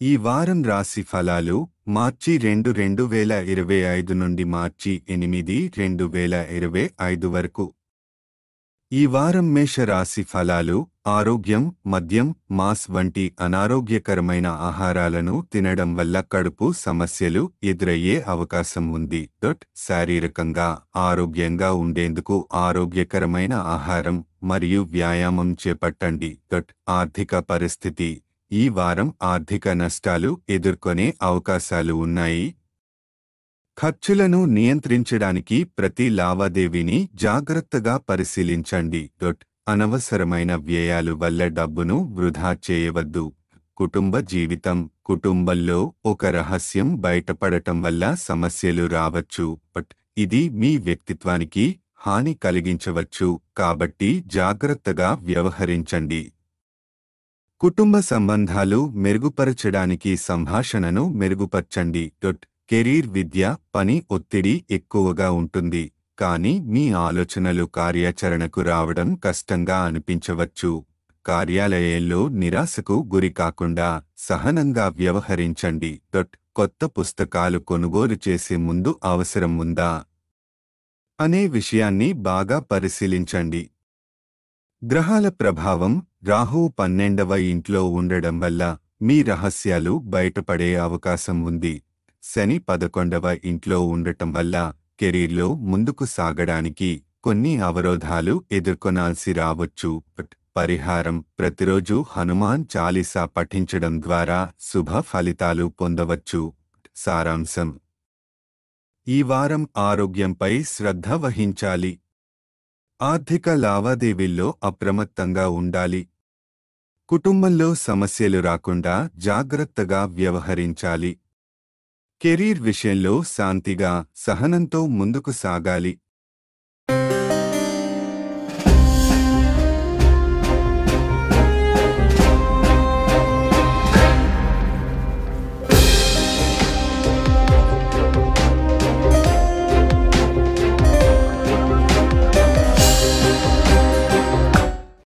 ఈ వారం రాశి ఫలాలు మార్చి 2 2025 నుండి మార్చి 8 2025 వరకు. ఈ వారం మేష రాశి ఫలాలు ఆరోగ్యం మద్యం మాస్ వంటి అనారోగ్యకరమైన ఆహారాలను తినడం వల్ల కడుపు సమస్యలు ఎదురయ్యే అవకాశం ఉంది. శారీరకంగా ఆరోగ్యంగా ఉండేందుకు ఆరోగ్యకరమైన ఆహారం మరియు వ్యాయామం చేపట్టండి. ఆర్థిక పరిస్థితి ఈ వారం ఆర్థిక నష్టాలు ఎదుర్కొనే అవకాశాలు ఉన్నాయి. ఖర్చులను నియంత్రించడానికి ప్రతి లావాదేవీని జాగ్రత్తగా పరిశీలించండి. అనవసరమైన వ్యయాలు వల్ల డబ్బును వృధా చేయవద్దు. కుటుంబ జీవితం కుటుంబంలో ఒక రహస్యం బయటపడటం వల్ల సమస్యలు రావచ్చు. ఇది మీ వ్యక్తిత్వానికి హాని కలిగించవచ్చు, కాబట్టి జాగ్రత్తగా వ్యవహరించండి. కుటుంబ సంబంధాలు మెరుగుపరచడానికి సంభాషణను మెరుగుపరచండి. కెరీర్ విద్య పని ఒత్తిడి ఎక్కువగా ఉంటుంది, కానీ మీ ఆలోచనలు కార్యాచరణకు రావడం కష్టంగా అనిపించవచ్చు. కార్యాలయంలో నిరాశకు గురి కాకుండా సహనంగా వ్యవహరించండి. కొత్త పుస్తకాలు కొనుగోలు చేసే ముందు అవసరం ఉందా అనే విషయాన్ని బాగా పరిశీలించండి. గ్రహాల ప్రభావం రాహువు 12వ ఇంట్లో ఉండడం వల్ల మీ రహస్యాలు బయటపడే అవకాశం ఉంది. శని 11వ ఇంట్లో ఉండటం వల్ల కెరీర్లో ముందుకు సాగడానికి కొన్ని అవరోధాలు ఎదుర్కొనాల్సి రావచ్చు. పరిహారం ప్రతిరోజు హనుమాన్ చాలీసా పఠించడం ద్వారా శుభ ఫలితాలు పొందవచ్చు. సారాంశం: ఈ వారం ఆరోగ్యంపై శ్రద్ధ వహించాలి. ఆర్థిక లావాదేవీల్లో అప్రమత్తంగా ఉండాలి. కుటుంబంలో సమస్యలు రాకుండా జాగ్రత్తగా వ్యవహరించాలి. కెరీర్ విషయంలో శాంతిగా సహనంతో ముందుకు సాగాలి.